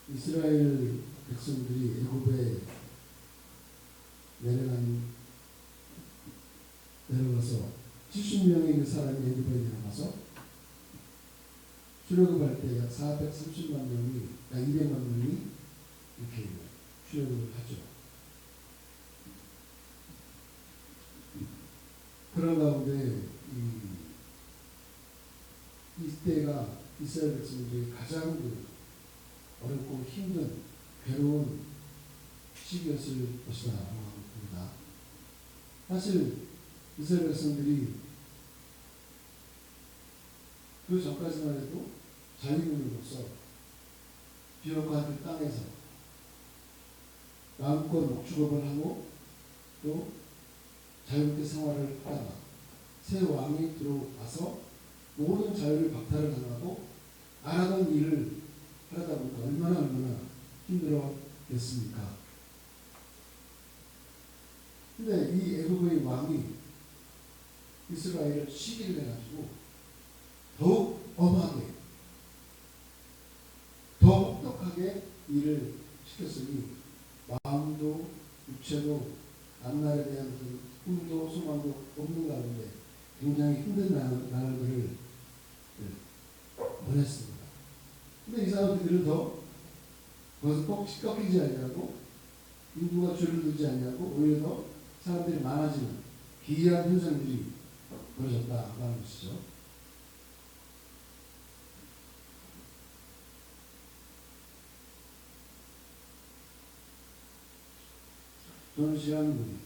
이스라엘 백성들이 애굽에 내려가서 70명의 그 사람이 애굽에 내려가서 출애굽할 때 약 430만 명이, 약 200만 명이 이렇게 출애굽을 하죠. 그런 가운데 이때가 이스라엘 백성들이 가장 어렵고 힘든 괴로운 시기였을 것이다 라고 봅니다. 사실 이스라엘 백성들이 그 전까지만 해도 자유민으로서 비옥한 그 땅에서 마음껏 목축업을 하고 또 자유롭게 생활을 하다가 새 왕이 들어와서 모든 자유를 박탈을 당하고 안 하던 일을 하다 보니까 얼마나 힘들었겠습니까? 근데 이 애굽의 왕이 이스라엘을 시기를 해가지고 더욱 엄하게, 더 혹독하게 일을 시켰으니 마음도 육체도 앞날에 대한 그 꿈도 소망도 없는 가운데 굉장히 힘든 나날들을 보냈습니다. 근데 이 사람들은 더 거기서 꼭 꺾이지 않냐고, 인구가 줄어들지 않냐고, 오히려 더 사람들이 많아지는 기이한 현상들이 벌어졌다고 하는 것이죠. 저는 시간이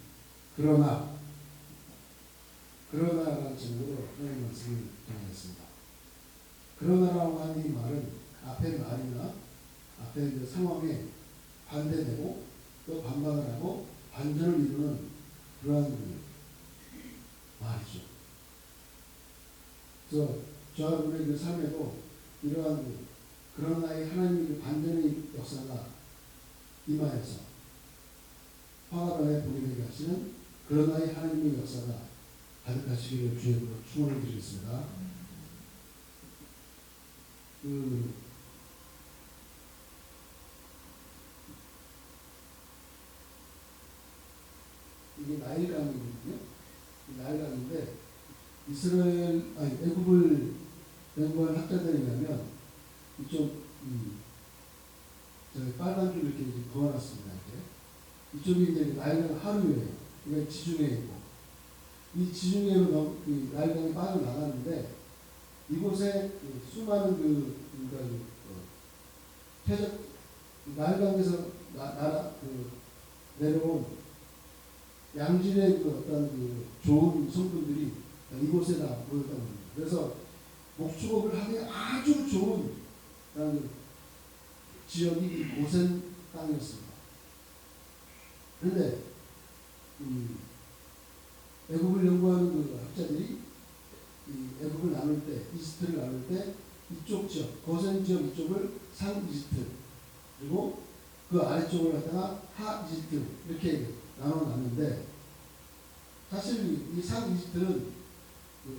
그러나라는 제목으로 하나님 말씀을 전하겠습니다. 그러나라고 하는 이 말은 앞에 말이나 앞에 상황에 반대되고 또 반박을 하고 반전을 이루는 그러한 말이죠. 그래서 저하고의 그 삶에도 이러한 그러나의 하나님의 반전의 역사가 임하여서 화가 나에 보게 되게 하시는 그러나의 하나님의 역사가 가득하시기를 주님으로 축원을 드리겠습니다. 이게 나일강이거든요. 나일강인데 애굽을 연구한 학자들에 의하면 이쪽 빨간 줄 이렇게 그어놨습니다. 이쪽이 이제 나일강 하류예요. 이게 지중해이고 이 지중해로 나일강이 빠져나가는데 이곳에 수많은 나일강에서 내려온 양질의 어떤 좋은 성분들이 이곳에 다 모였다고 합니다. 그래서 목축업을 하기 아주 좋은 지역이 고센 땅이었습니다. 그런데 애굽을 연구하는 학자들이 애굽을 나눌 때, 이집트를 나눌 때 이쪽 지역, 고센 지역 이쪽을 상이집트, 그리고 그 아래쪽을 갖다가 하이집트 이렇게 나눠놨는데, 사실 이 상이집트는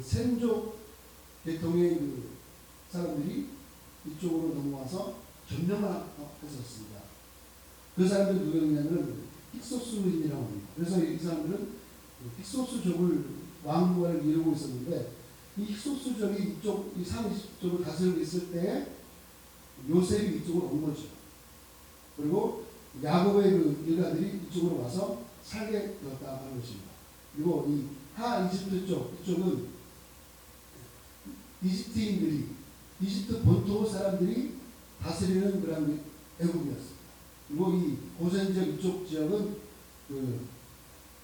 셈족 계통의 사람들이 이쪽으로 넘어와서 점령을 했었습니다. 그 사람들 누구였냐면 힉소스인이라고 합니다. 그래서 이 사람들은 힉소스족을 왕국을 이루고 있었는데, 이 힉소스족이 이 상이집트 쪽을 다스리고 있을 때 요셉이 이쪽으로 온 거죠. 그리고 야곱의 일가들이 이쪽으로 와서 살게 되었다 하는 것입니다. 그리고 이 하이집트 쪽, 이쪽은 이집트인들이, 이집트 본토 사람들이 다스리는 그런 애굽이었습니다. 그리고 이 고센 지역 이쪽 지역은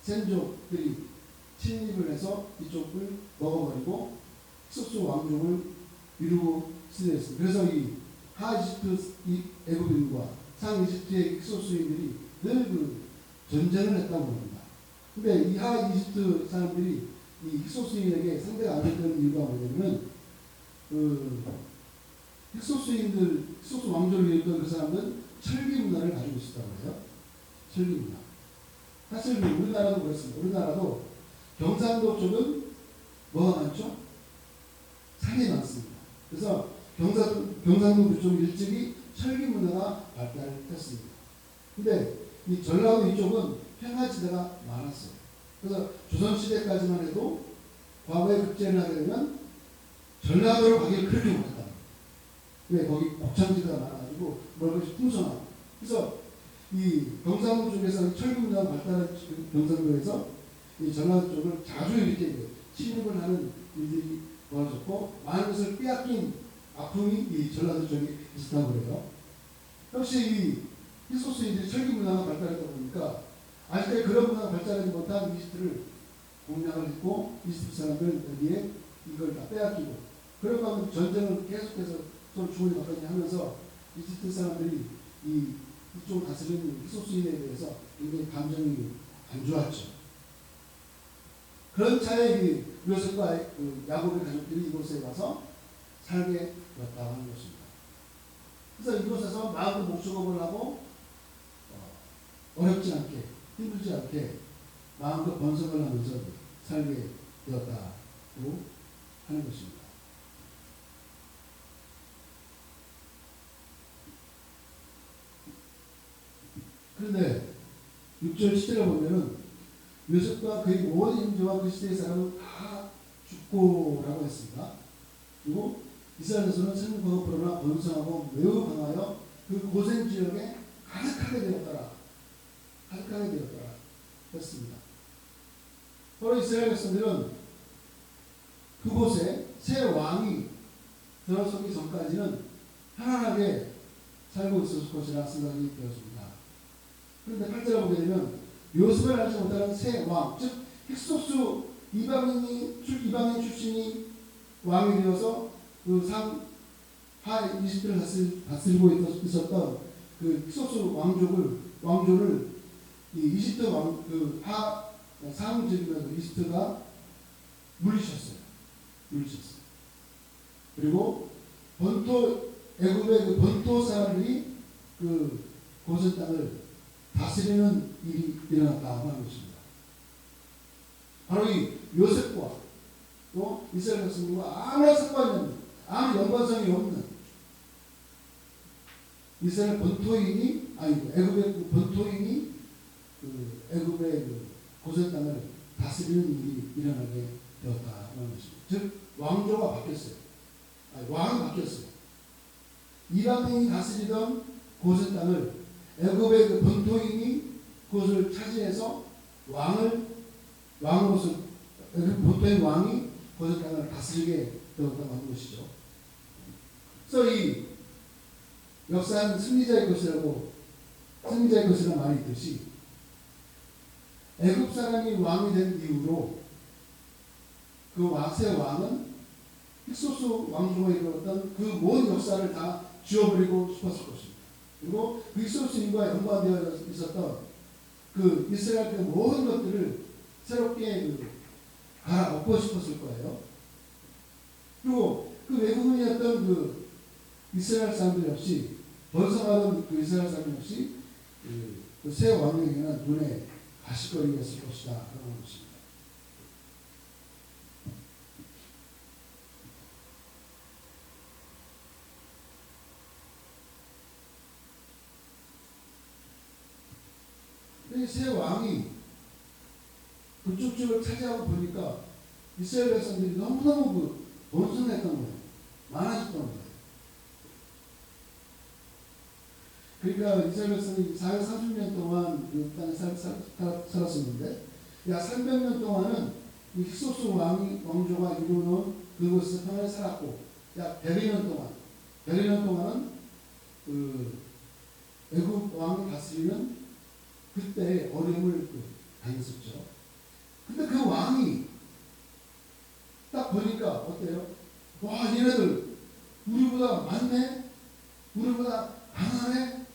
셈족들이 침입을 해서 이쪽을 먹어버리고 힉소스 왕족을 이루고 쓰였습니다. 그래서 이 하이집트 애굽인과 상이집트의 힉소스인들이 늘 전쟁을 했다고 합니다. 근데 이 하이집트 사람들이 이 힉소스인에게 상대가 안 됐던 이유가 뭐냐면 힉소스 왕조를 이뤘던 그 사람은 철기 문화를 가지고 있었다고 해요. 철기 문화. 사실 우리나라도 그렇습니다. 우리나라도 경상도 쪽은 뭐가 많죠? 산이 많습니다. 그래서 경상도 그쪽 일찍이 철기 문화가 발달했습니다. 근데 이 전라도 이쪽은 평화지대가 많았어요. 그래서 조선시대까지만 해도 과거에 급제를 하게 되면 전라도로 가기를 그렇게 못했다. 왜? 거기 곡창지대가 많아가지고 먹을 것이 풍성하고. 그래서 이 경상도 쪽에서 철기 문화가 발달한 경상도에서 이 전라도 쪽을 자주 이렇게 침입을 하는 일들이 벌어졌고 많은 것을 빼앗긴 아픔이 이 전라도 쪽에 있었다고 그래요. 역시 이 히소스인들이 철기 문화가 발달했다 보니까 아직까지 그런 문화가 발달하지 못한 이집트를 공략을 했고 이집트 사람들은 여기에 이걸 다 빼앗기고 그러고 하면 전쟁을 계속해서 서로 주고받니 하면서 이집트 사람들이 이쪽 다스리는 히소스인에 대해서 굉장히 감정이 안 좋았죠. 그런 차에 요셉과 야곱의 가족들이 이곳에 와서 살게 되었다고 하는 것입니다. 그래서 이곳에서 마음껏 목축업을 하고 어렵지 않게 힘들지 않게 마음껏 번성을 하면서 살게 되었다고 하는 것입니다. 그런데 6절 7절에 보면은 요셉과 그의 모든 형제와 그 시대의 사람은 다 죽고라고 했습니다. 그리고 이스라엘에서는 생육하고 불어나 번성하고 매우 강하여 그 고센 지역에 가득하게 되었더라. 가득하게 되었더라. 했습니다. 바로 이스라엘 백성들은 그곳에 새 왕이 들어서기 전까지는 편안하게 살고 있었을 것이라 생각이 되었습니다. 그런데 8절에 보게 되면 요셉을 알지 못하는 새 왕, 즉 힉소스 이방인 출신이 왕이 되어서 그 하 이집트를 다스리고 있었던 그 힉소스 왕조를 이 이집트 하 상징이면서 이집트가 물리쳤어요. 그리고 애굽의 그 본토 사람들이 그 고센 땅을 다스리는 일이 일어났다고 하는 것입니다. 바로 이 요셉과 또 이스라엘 백성들과 아무런 상관이 없는, 아무 연관성이 없는 이스라엘 본토인이 아니고 애굽의 그 본토인이 그 애굽의 그 고센 땅을 다스리는 일이 일어나게 되었다고 하는 것입니다. 즉 왕조가 바뀌었어요. 왕이 바뀌었어요. 이방인이 다스리던 고센 땅을 애굽의 그 본토인이 그것을 차지해서 왕으로서 본토인 왕이 고센 땅을 다스리게 되었다고 하는 것이죠. 그래서 이 역사는 승리자의 것이라는 말이 있듯이 애굽 사람이 왕이 된 이후로 그 새 왕은 힉소스 왕조가 이루었던 그 모든 역사를 다 지워버리고 싶었을 것입니다. 그리고 그 힉소스인과 연관되어 있었던 그 이스라엘 그 모든 것들을 새롭게 갈아엎고 싶었을 거예요. 그리고 그 외국인이었던 그 이스라엘 사람들 역시 번성하던 그 이스라엘 사람들 역시 그 새 왕에게는 눈에 가시거리였을 것이다 라는 것입니다. 이 새 왕이 그쪽 집을 차지하고 보니까 이스라엘 백성들이 너무너무 번성했던 거예요. 많아졌던 거예요. 그러니까 이스라엘 백성이 430년 동안 그 땅에 살았었는데 약 300년 동안은 이 힉소스 왕조가 이루는 그곳에서 평안히 살았고 약 100여 년 동안은 그 애굽 왕이 다스리는 그때의 어려움을 당했었죠. 근데 그 왕이 딱 보니까 어때요? 와, 얘네들 우리보다 많네? 우리보다 강하네?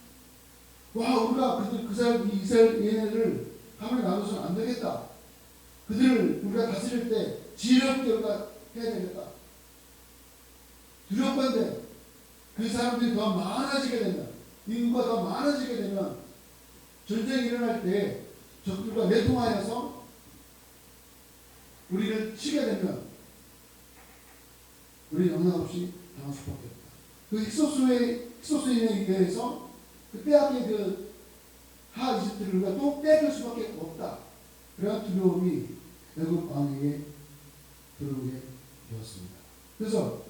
와, 우리가 이스라엘 얘네들을 가만히 놔둬서는 안 되겠다. 그들을 우리가 다스릴 때 지혜롭게 우리가 해야 되겠다. 두렵건대 그 사람들이 더 많아지게 되면, 인구가 더 많아지게 되면 전쟁이 일어날 때 적들과 내통하여서 우리를 치게 되면 우리 영향없이 당할 수밖에 없다. 그 힉소스의 히소스인에 대해서 그 빼앗긴 그 하 이집트를 우리가 또 빼앗길 수밖에 없다. 그런 두려움이 애굽 왕에게 들어오게 되었습니다. 그래서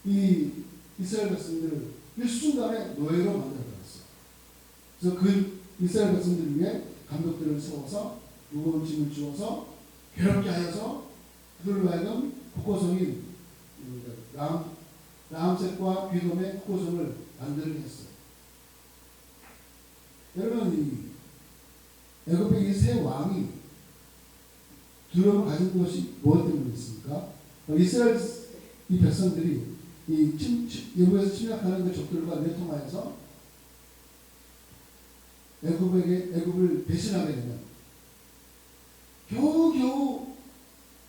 이 이스라엘 백성들을 일순간에 노예로 만들어버렸어요. 그래서 그 이스라엘 백성들을 위해 감독들을 세워서 무거운 짐을 주어서 괴롭게 하여서 그들로 하여금 국고성인 라암셋과 귀돔의 국고성을 만들게 했어요. 여러분, 이 애굽의 이 세 왕이 두려움을 가진 것이 무엇 때문에 있습니까? 이스라엘 이 백성들이 이 애굽에서 침략하는 그 적들과 내통하여서 애굽을 배신하게 되면 겨우겨우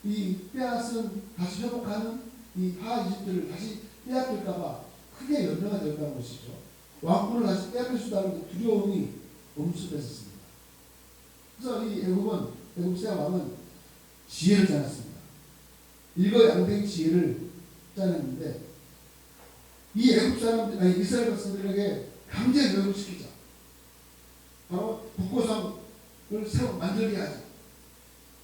이 빼앗은 다시 회복하는 이 하 이집트를 다시 빼앗길까봐 크게 염려가 되었다는 것이죠. 왕권을 다시 빼앗길 수 있다는 두려움이 엄습했었습니다. 그래서 이 애굽 세 왕은 지혜를 짜냈습니다. 일거양득 지혜를 짜냈는데 이 애굽 사람들, 이스라엘 백성들에게 강제 교육을 시키자. 바로 국고성을 새로 만들게 하자.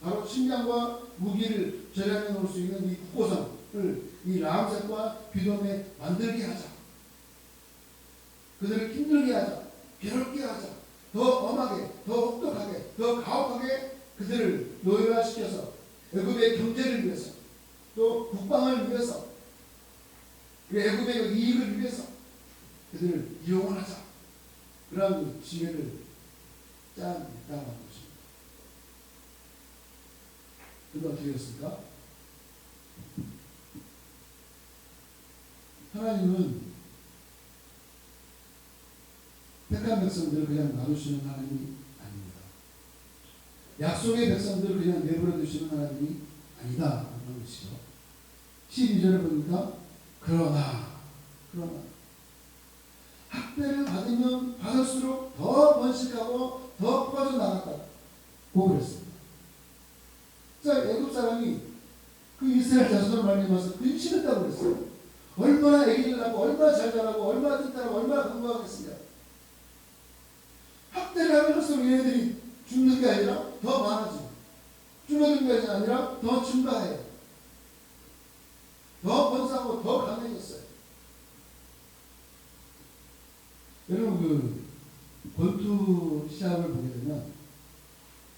바로 식량과 무기를 저장해 놓을 수 있는 이 국고성을 이 라암셋과 귀돔에 만들게 하자. 그들을 힘들게 하자. 괴롭게 하자. 더 엄하게, 더 혹독하게, 더 가혹하게 그들을 노예화시켜서 애굽의 경제를 위해서 또 국방을 위해서 애굽의 이익을 위해서 그들을 이용하자. 그런 지혜를 짜냈다는 것입니다. 그가 어떻게 했습니까? 하나님은 택한 백성들을 그냥 놔두시는 하나님이 아닙니다. 약속의 백성들을 그냥 내버려 두시는 하나님이 아니다 하는 것이죠. 12절을 보니까 그러나 학대를 받으면 받을수록 더 번식하고 더 퍼져나갔다 고 그랬습니다. 자, 애굽 사람이 그 이스라엘 자손을 말미암아서 근심했다고 그랬어요. 얼마나 아기를 낳고 얼마나 잘 자라고 얼마나 튼튼하고 얼마나 건강하겠습니까? 학대를 하면 할수록 얘네들이 죽는 게 아니라 더 많아지고 줄어든 게 아니라 더 증가해요. 더 번성하고 더 강해졌어요. 여러분, 그 권투 시합을 보게 되면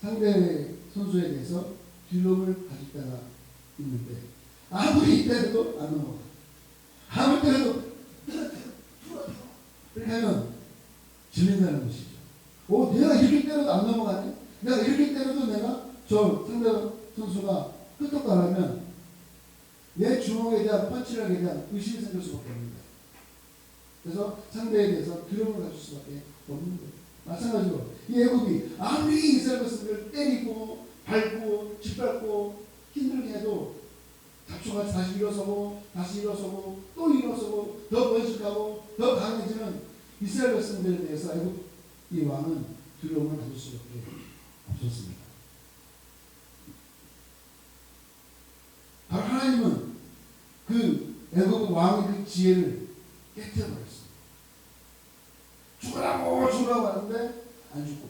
상대 선수에 대해서 두려움을 가질 때가 있는데 아무리 때려도 안 넘어가. 아무리 때려도 그렇게 하면 질린다는 것이죠. 내가 이렇게 때려도 안 넘어가네? 내가 이렇게 때려도 내가 저 상대 선수가 끄떡거리면 내 주먹에 대한 펀치력에 대한 의심이 생길 수밖에 없습니다. 그래서 상대에 대해서 두려움을 가질 수밖에 없는 거예요. 마찬가지로 이 애굽이 아무리 이스라엘 백성들을 때리고 밟고 짓밟고 힘들게 해도 잡초가 다시 일어서고 또 일어서고 더 번식하고 더 강해지는 이스라엘 백성들에 대해서 애굽 이 왕은 두려움을 가질 수밖에 없었습니다. 바로 하나님은 그 애굽 왕의 그 지혜를 깨뜨려버렸습니다. 죽으라고 하는데 안 죽고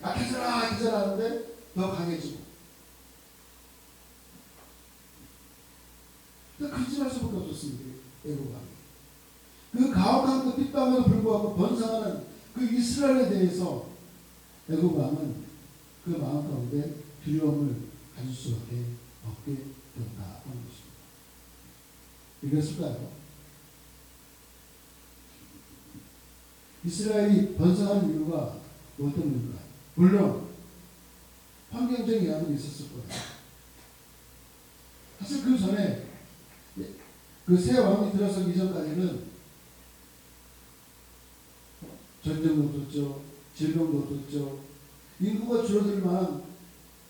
약해져라 하는데 더 강해지고 그짓할 수밖에 없었습니다. 애굽 왕이 그 가혹한 그 핍박에도 불구하고 번성하는 그 이스라엘에 대해서 애굽 왕은 그 마음 가운데 두려움을 가질 수밖에 없게 되었다 하는 것입니다. 이랬을까요? 이스라엘이 번성한 이유가 무엇 때문일까? 물론 환경적인 영향이 있었을 거예요. 사실 그 전에 그 새 왕이 들어서기 이전까지는 전쟁도 없었죠. 질병도 없었죠. 인구가 줄어들 만한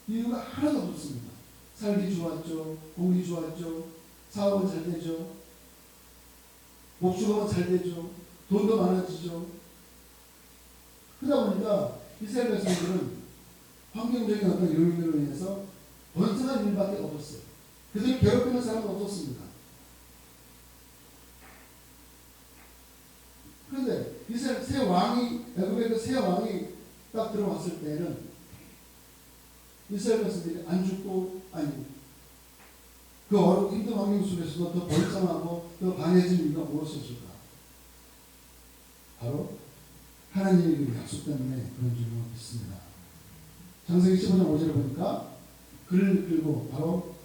이유가 하나도 없었습니다. 살기 좋았죠. 공기 좋았죠. 사업은 잘 되죠. 목축업은 잘 되죠. 돈도 많아지죠. 그러다 보니까 이스라엘 백성들은 환경적인 어떤 요인으로 인해서 번성한 일밖에 없었어요. 그들을 괴롭히는 사람은 없었습니다. 이스라엘 새 왕이, 애굽의 그 새 왕이 딱 들어왔을 때는 이스라엘 백성들이 안 죽고, 아니, 그 어렵고 힘든 환경 속에서도 더 벌성하고 더 강해질 이유가 무엇이었을까? 바로 하나님의 그 약속 때문에 그런 줄로 믿습니다. 창세기 15장 5절에 보니까 그를 이끌고, 바로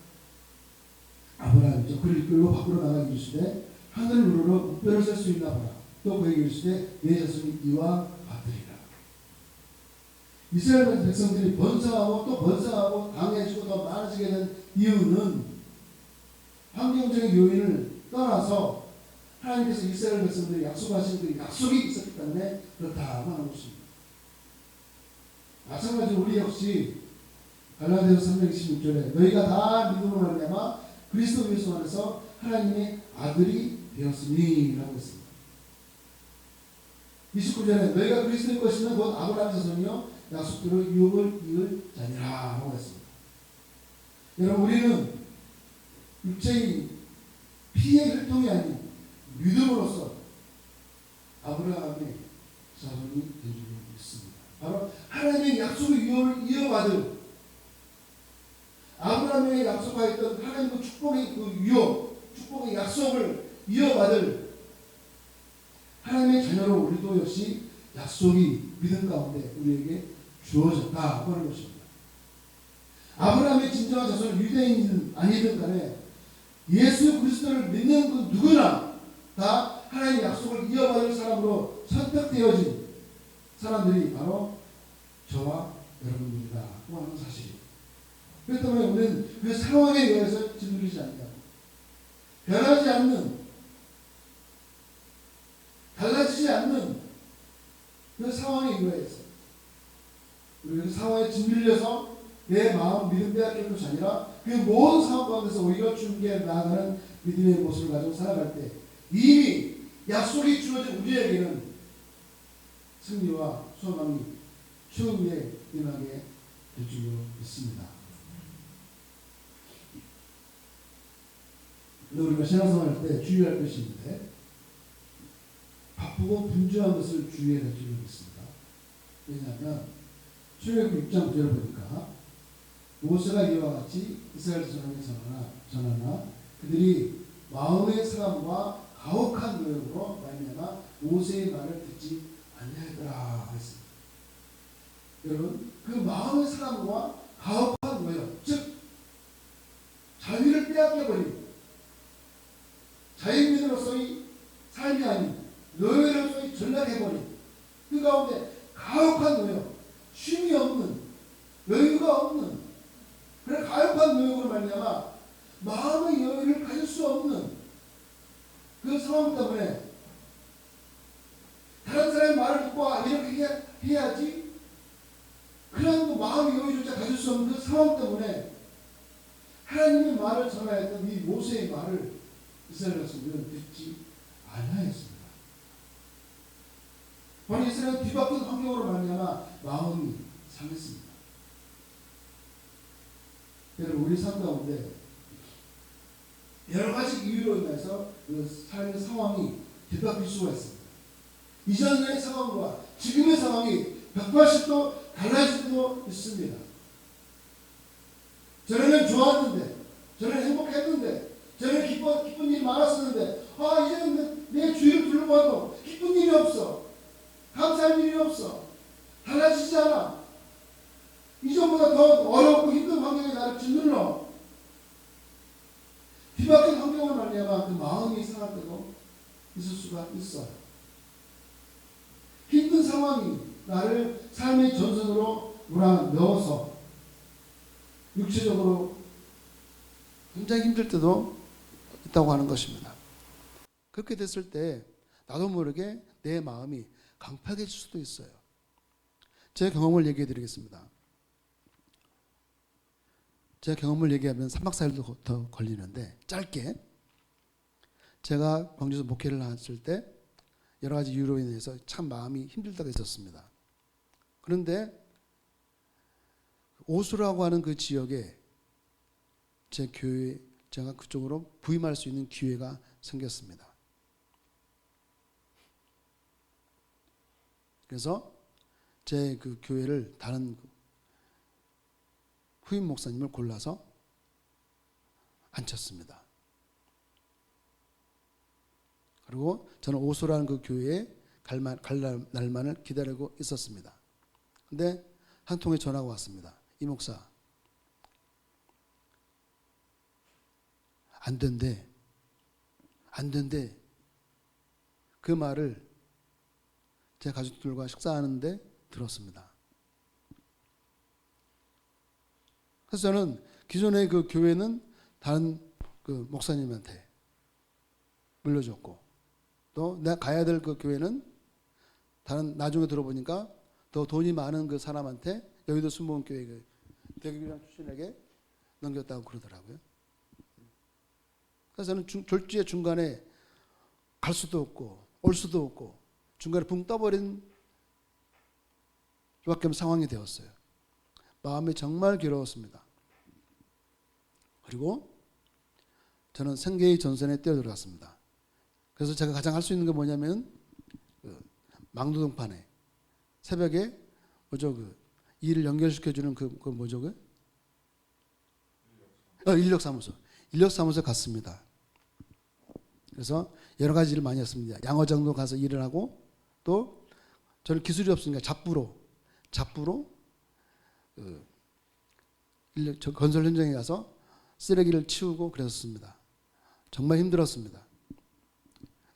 아브라함이죠. 그를 이끌고 밖으로 나가게 이르시되 하늘을 우러러 목별을 셀 수 있나 보라. 또 그에게 이르시되 내 자손이 이와 같으리라. 이스라엘 백성들이 번성하고 또 번성하고 강해지고 더 많아지게 된 이유는 환경적인 요인을 떠나서 하나님께서 이스라엘 백성들이 약속하신 그 약속이 있었기 때문에 그렇다고 하는 것입니다. 마찬가지로 우리 역시 갈라디아서 3장 16절에 너희가 다 믿음으로 말미암아 그리스도 예수 안에서 하나님의 아들이 되었으니 라고 했습니다. 29절에 너희가 그리스도의 것이면 곧 아브라함의 자손이요 약속대로 유업을 이을 자니라 라고 했습니다. 여러분, 우리는 육체의 피의 혈통이 아닌 믿음으로써 아브라함의 자손이 된 줄로 믿습니다. 바로 하나님의 약속의 유업을 이어받을, 아브라함에게 약속하였던 하나님의 축복의 그 유업, 축복의 약속을 이어받을 하나님의 자녀로 우리도 역시 약속이 믿음 가운데 우리에게 주어졌다고 하는 것입니다. 아브라함의 진정한 자손은 유대인이든 아니든 간에 예수 그리스도를 믿는 그 누구나 다 하나님의 약속을 이어받을 사람으로 선택되어진 사람들이 바로 저와 여러분들이라고 하는 사실입니다. 그렇기 때문에 우리는 그 상황에 의해서 짓누르지 않냐고, 변하지 않는, 달라지지 않는 그 상황에 의해서 우리가 그 상황에 짓눌려서 내 마음 믿음 빼앗기는 것이 아니라 그 모든 상황 가운데서 오히려 주님께 나아가는 믿음의 모습을 가지고 살아갈 때 이미 약속이 주어진 우리에게는 승리와 소망이 추후에 임하게 될 줄로 믿습니다. 우리가 신앙생활 할 때 주의할 것이 있는데 바쁘고 분주한 것을 주의해야 될 줄로 믿습니다. 왜냐하면 출애굽 6장 9절을 보니까 모세가 이와 같이 이스라엘 자손에게 전하나 그들이 마음의 사람과 가혹한 노역으로 말미암아 모세의 말을 듣지 아니하더라 했습니다. 여러분, 그 마음의 사람과 가혹한 노역, 즉 자유를 빼앗겨버린 자유민으로서의 삶이 아닌 노예로서의 전락해버린 그 가운데 가혹한 노역, 쉼이 없는, 여유가 없는 그런 가혹한 노역으로 말미암아 마음의 여유를 가질 수 없는 그 상황 때문에 다른 사람의 말을 듣고 이렇게 해야지 그런 그 마음의 여유조차 가질 수 없는 그 상황 때문에 하나님의 말을 전하였던 이 모세의 말을 이스라엘 백성들은 듣지 아니하였습니다. 바로 이스라엘 뒤바뀐 환경으로 말미암아 마음이 상했습니다. 여러분, 우리 삶 가운데 여러 가지 이유로 인해서 그 삶의 상황이 뒤바뀔 수가 있습니다. 이전의 상황과 지금의 상황이 180도 달라질 수도 있습니다. 전에는 좋았는데, 전에는 행복했는데, 전에는 기쁜 일이 많았었는데, 이제는 내 주위를 둘러봐도 기쁜 일이 없어. 감사할 일이 없어. 달라지지 않아. 이전보다 더 어렵고 힘든 환경에 나를 짓눌러. 뒤바뀐 환경을 말미암아 그 마음이 상할 때도 있을 수가 있어요. 힘든 상황이 나를 삶의 전선으로 몰아넣어서 육체적으로 굉장히 힘들 때도 있다고 하는 것입니다. 그렇게 됐을 때 나도 모르게 내 마음이 강팍해질 수도 있어요. 제 경험을 얘기해 드리겠습니다. 제 경험을 얘기하면 3박 4일도 더 걸리는데 짧게, 제가 광주에서 목회를 했을 때 여러 가지 이유로 인해서 참 마음이 힘들 때가 있었습니다. 그런데 오수라고 하는 그 지역에 제 교회, 제가 그쪽으로 부임할 수 있는 기회가 생겼습니다. 그래서 제 그 교회를 다른 후임 목사님을 골라서 앉혔습니다. 그리고 저는 오소라는 그 교회에 갈 날만을 기다리고 있었습니다. 근데 한 통의 전화가 왔습니다. 이 목사, 안 된대. 그 말을 제 가족들과 식사하는데 들었습니다. 그래서 저는 기존의 그 교회는 다른 그 목사님한테 물려줬고, 또 내가 가야 될 그 교회는 다른, 나중에 들어보니까 더 돈이 많은 그 사람한테, 여의도 순복음교회 그 대교장 출신에게 넘겼다고 그러더라고요. 그래서 저는 졸지에 중간에 갈 수도 없고 올 수도 없고 중간에 붕 떠버린 수밖에 없는 상황이 되었어요. 마음이 정말 괴로웠습니다. 그리고 저는 생계의 전선에 뛰어들어갔습니다. 그래서 제가 가장 할 수 있는 게 뭐냐면 망도동판에 새벽에 뭐죠, 일을 연결시켜주는 그 뭐죠, 인력사무소에 갔습니다. 그래서 여러 가지 일을 많이 했습니다. 양어장도 가서 일을 하고, 또 저는 기술이 없으니까 잡부로 건설 현장에 가서 쓰레기를 치우고 그랬습니다. 정말 힘들었습니다.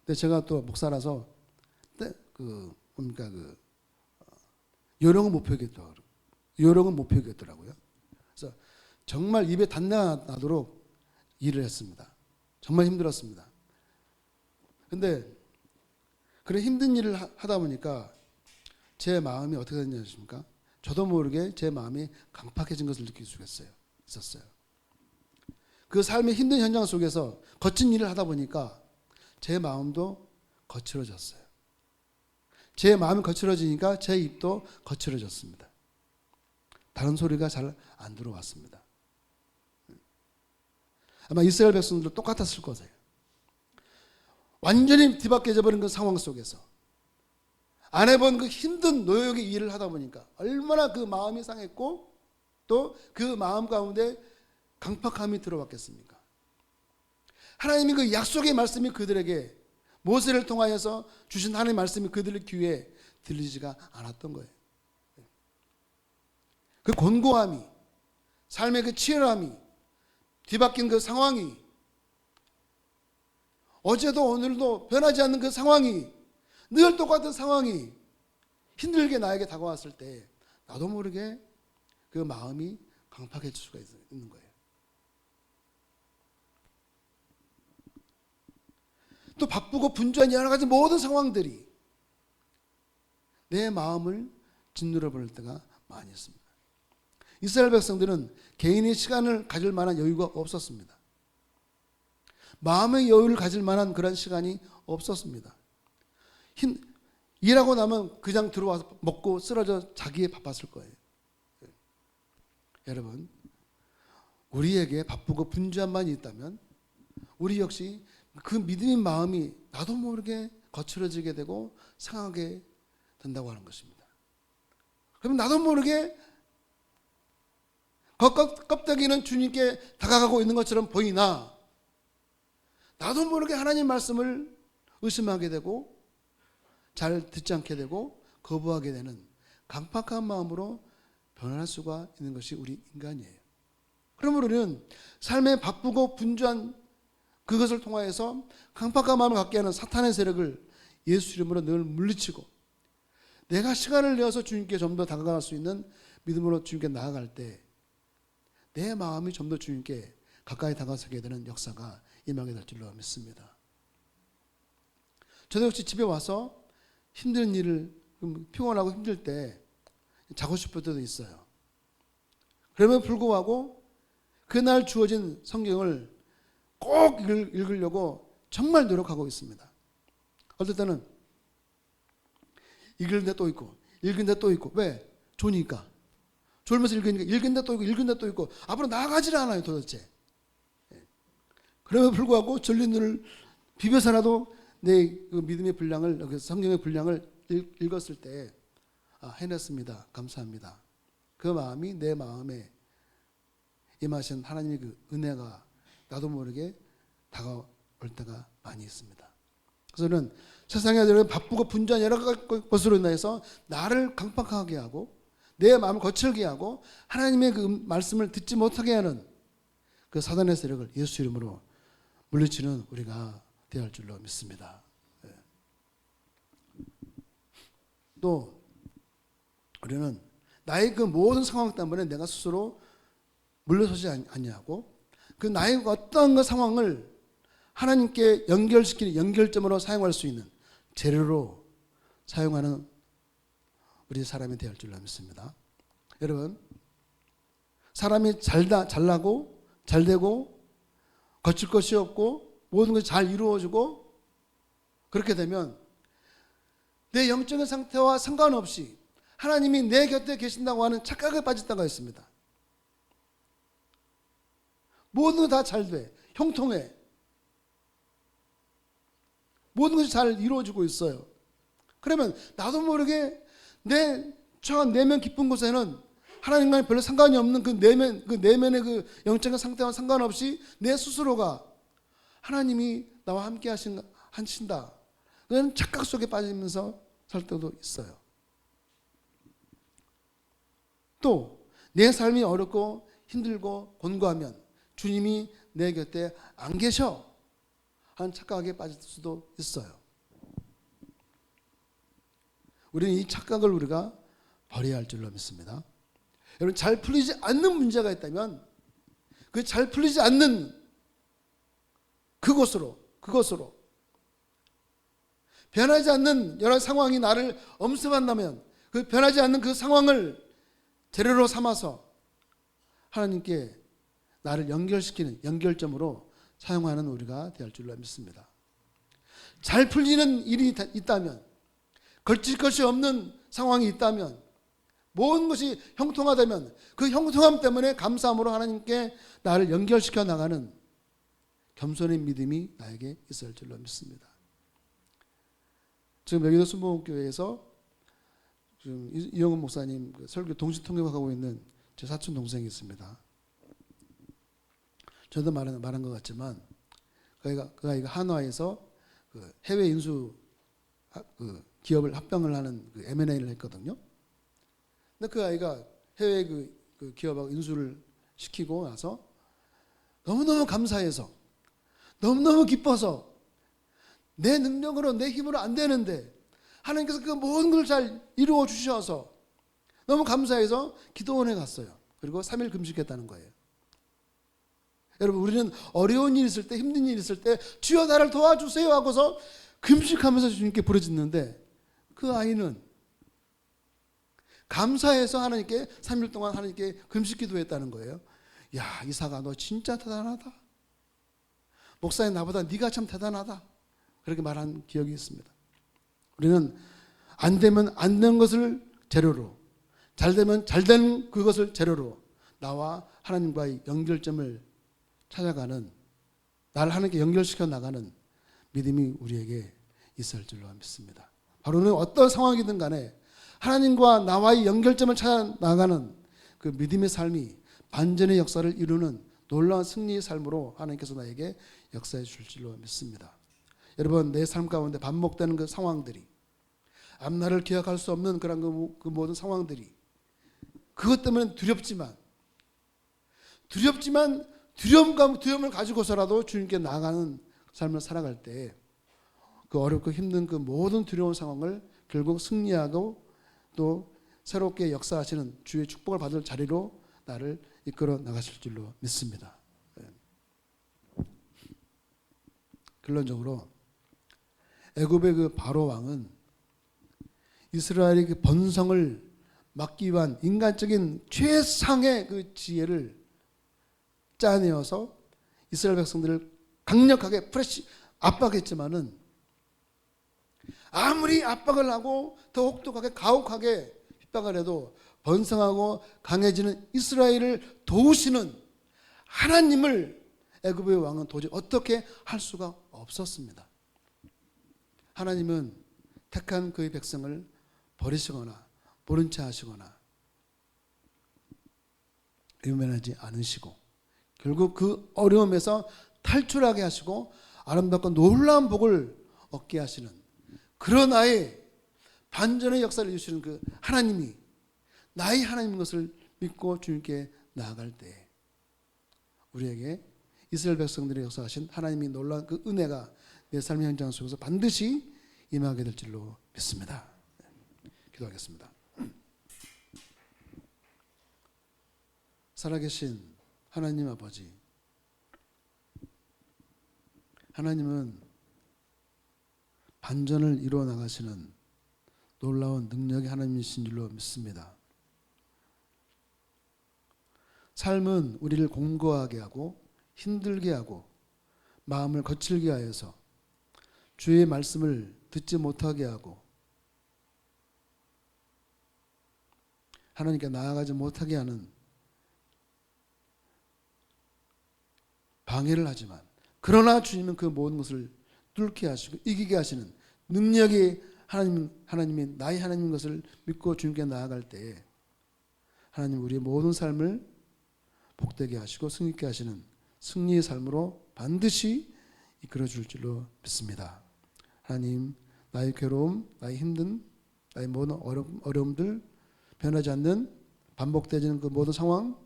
근데 제가 또 목사라서 요령은 못 펴겠더라고요. 그래서 정말 입에 단내가 나도록 일을 했습니다. 정말 힘들었습니다. 근데 그런 힘든 일을 하다 보니까 제 마음이 어떻게 됐냐 아십니까? 저도 모르게 제 마음이 강팍해진 것을 느낄 수가 있었어요. 그 삶의 힘든 현장 속에서 거친 일을 하다 보니까 제 마음도 거칠어졌어요. 제 마음이 거칠어지니까 제 입도 거칠어졌습니다. 다른 소리가 잘 안 들어왔습니다. 아마 이스라엘 백성들도 똑같았을 거예요. 완전히 뒤바뀌어져 버린 그 상황 속에서 안 해본 그 힘든 노역의 일을 하다 보니까 얼마나 그 마음이 상했고, 또 그 마음 가운데 강팍함이 들어왔겠습니까? 하나님이 그 약속의 말씀이 그들에게 모세를 통하여서 주신 하나님의 말씀이 그들의 귀에 들리지가 않았던 거예요. 그 곤고함이, 삶의 그 치열함이, 뒤바뀐 그 상황이, 어제도 오늘도 변하지 않는 그 상황이, 늘 똑같은 상황이 힘들게 나에게 다가왔을 때 나도 모르게 그 마음이 강팍해질 수가 있는 거예요. 또 바쁘고 분주한 여러 가지 모든 상황들이 내 마음을 짓누려 버릴 때가 많이 있습니다. 이스라엘 백성들은 개인의 시간을 가질 만한 여유가 없었습니다. 마음의 여유를 가질 만한 그런 시간이 없었습니다. 일하고 나면 그냥 들어와서 먹고 쓰러져 자기에 바빴을 거예요. 여러분, 우리에게 바쁘고 분주한 마음이 있다면 우리 역시 그 믿음의 마음이 나도 모르게 거칠어지게 되고 상하게 된다고 하는 것입니다. 그럼 나도 모르게 껍데기는 주님께 다가가고 있는 것처럼 보이나 나도 모르게 하나님 말씀을 의심하게 되고 잘 듣지 않게 되고 거부하게 되는 강팍한 마음으로 변할 수가 있는 것이 우리 인간이에요. 그러므로 우리는 삶에 바쁘고 분주한 그것을 통하여서 강팍한 마음을 갖게 하는 사탄의 세력을 예수 이름으로 늘 물리치고, 내가 시간을 내어서 주님께 좀 더 다가갈 수 있는 믿음으로 주님께 나아갈 때 내 마음이 좀 더 주님께 가까이 다가서게 되는 역사가 임하게 될 줄로 믿습니다. 저도 역시 집에 와서 힘든 일을, 피곤하고 힘들 때 자고 싶을 때도 있어요. 그럼에도 불구하고 그날 주어진 성경을 꼭 읽으려고 정말 노력하고 있습니다. 어떨 때는 읽는데 또 있고 읽는데 또 있고, 왜? 좋으니까. 졸면서 읽으니까 읽는데 또 있고 읽는데 또 있고 앞으로 나아가질 않아요 도대체. 그럼에도 불구하고 졸린 눈을 비벼서라도 내 그 믿음의 분량을, 성경의 분량을 읽었을 때 해냈습니다. 감사합니다. 그 마음이 내 마음에 임하신 하나님의 그 은혜가 나도 모르게 다가올 때가 많이 있습니다. 그래서 저는 세상에 바쁘고 분주한 여러 것으로 인해서 나를 강팍하게 하고 내 마음을 거칠게 하고 하나님의 그 말씀을 듣지 못하게 하는 그 사단의 세력을 예수 이름으로 물리치는 우리가 되어야 할 줄로 믿습니다. 또 우리는 나의 그 모든 상황 때문에 내가 스스로 물러서지 아니하고 그 나의 어떤 그 상황을 하나님께 연결시키는 연결점으로 사용할 수 있는 재료로 사용하는 우리 사람이 되어야 할 줄로 믿습니다. 여러분, 사람이 잘나고 잘되고 거칠 것이 없고 모든 것이 잘 이루어지고 그렇게 되면 내 영적인 상태와 상관없이 하나님이 내 곁에 계신다고 하는 착각에 빠질 때가 있습니다. 모든 것 다 잘 돼. 형통해. 모든 것이 잘 이루어지고 있어요. 그러면 나도 모르게 내 처한 내면 깊은 곳에는 하나님과는 별로 상관이 없는 그 내면의 그 영적인 상태와 상관없이 내 스스로가 하나님이 나와 함께 하신다. 그런 착각 속에 빠지면서 살 때도 있어요. 또 내 삶이 어렵고 힘들고 곤고하면 주님이 내 곁에 안 계셔 하는 착각에 빠질 수도 있어요. 우리는 이 착각을 우리가 버려야 할 줄로 믿습니다. 여러분, 잘 풀리지 않는 문제가 있다면 그 잘 풀리지 않는 그것으로 변하지 않는 여러 상황이 나를 엄습한다면 그 변하지 않는 그 상황을 재료로 삼아서 하나님께 나를 연결시키는 연결점으로 사용하는 우리가 되어야 할 줄로 믿습니다. 잘 풀리는 일이 있다면, 걸칠 것이 없는 상황이 있다면, 모든 것이 형통하다면 그 형통함 때문에 감사함으로 하나님께 나를 연결시켜 나가는 겸손의 믿음이 나에게 있어야 할 줄로 믿습니다. 지금 여기도 순복음교회에서 지금 이영훈 목사님 설교 동시 통역하고 있는 제 사촌 동생이 있습니다. 저도 말한 것 같지만 그 아이가 한화에서 그 해외 인수 그 기업을 합병을 하는 그 M&A를 했거든요. 근데 그 아이가 해외 그 기업하고 인수를 시키고 나서 너무너무 감사해서 너무너무 기뻐서 내 능력으로 내 힘으로 안 되는데 하나님께서 그 모든 걸 잘 이루어 주셔서 너무 감사해서 기도원에 갔어요. 그리고 3일 금식했다는 거예요. 여러분, 우리는 어려운 일 있을 때, 힘든 일 있을 때 주여 나를 도와주세요 하고서 금식하면서 주님께 부르짖는데 그 아이는 감사해서 하나님께 3일 동안 하나님께 금식 기도했다는 거예요. 야, 이사가 너 진짜 대단하다. 목사님, 나보다 네가 참 대단하다. 그렇게 말한 기억이 있습니다. 우리는 안 되면 안 되는 것을 재료로, 잘 되면 잘 되는 그것을 재료로 나와 하나님과의 연결점을 찾아가는, 나를 하나님께 연결시켜 나가는 믿음이 우리에게 있을 줄로 믿습니다. 바로는 어떤 상황이든 간에 하나님과 나와의 연결점을 찾아 나가는 그 믿음의 삶이 반전의 역사를 이루는 놀라운 승리의 삶으로 하나님께서 나에게 역사해 주실 줄로 믿습니다. 여러분, 내 삶 가운데 반복되는 그 상황들이, 앞날을 기약할 수 없는 그런 그 모든 상황들이, 그것 때문에 두렵지만 두려움을 가지고서라도 주님께 나아가는 삶을 살아갈 때 그 어렵고 힘든 그 모든 두려운 상황을 결국 승리하고 또 새롭게 역사하시는 주의 축복을 받을 자리로 나를 이끌어 나가실 줄로 믿습니다. 결론적으로 애굽의 그 바로 왕은 이스라엘의 그 번성을 막기 위한 인간적인 최상의 그 지혜를 짜내어서 이스라엘 백성들을 강력하게 압박했지만은 아무리 압박을 하고 더 혹독하게 가혹하게 핍박을 해도 번성하고 강해지는 이스라엘을 도우시는 하나님을 애굽의 왕은 도저히 어떻게 할 수가 없었습니다. 하나님은 택한 그의 백성을 버리시거나 모른 체 하시거나 외면하지 않으시고 결국 그 어려움에서 탈출하게 하시고 아름답고 놀라운 복을 얻게 하시는 그런 나의 반전의 역사를 이루시는 그 하나님이 나의 하나님인 것을 믿고 주님께 나아갈 때 우리에게 이스라엘 백성들의 역사하신 하나님이 놀라운 그 은혜가 내 삶의 현장 속에서 반드시 임하게 될 줄로 믿습니다. 기도하겠습니다. 살아계신 하나님 아버지, 하나님은 반전을 이루어 나가시는 놀라운 능력의 하나님이신 줄로 믿습니다. 삶은 우리를 공고하게 하고 힘들게 하고 마음을 거칠게 하여서 주의 말씀을 듣지 못하게 하고 하나님께 나아가지 못하게 하는 방해를 하지만 그러나 주님은 그 모든 것을 뚫게 하시고 이기게 하시는 능력이 하나님이 나의 하나님인 것을 믿고 주님께 나아갈 때에 하나님 우리의 모든 삶을 복되게 하시고 승리케 하시는 승리의 삶으로 반드시 이끌어 줄 줄로 믿습니다. 하나님 나의 괴로움, 나의 힘든 나의 모든 어려움들 변하지 않는 반복되지는 그 모든 상황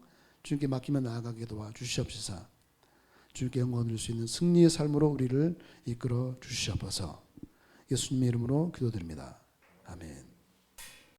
주님께 맡기며 나아가게 도와주시옵소서. 주님께 영광을 드릴 수 있는 승리의 삶으로 우리를 이끌어 주시옵소서. 예수님의 이름으로 기도드립니다. 아멘.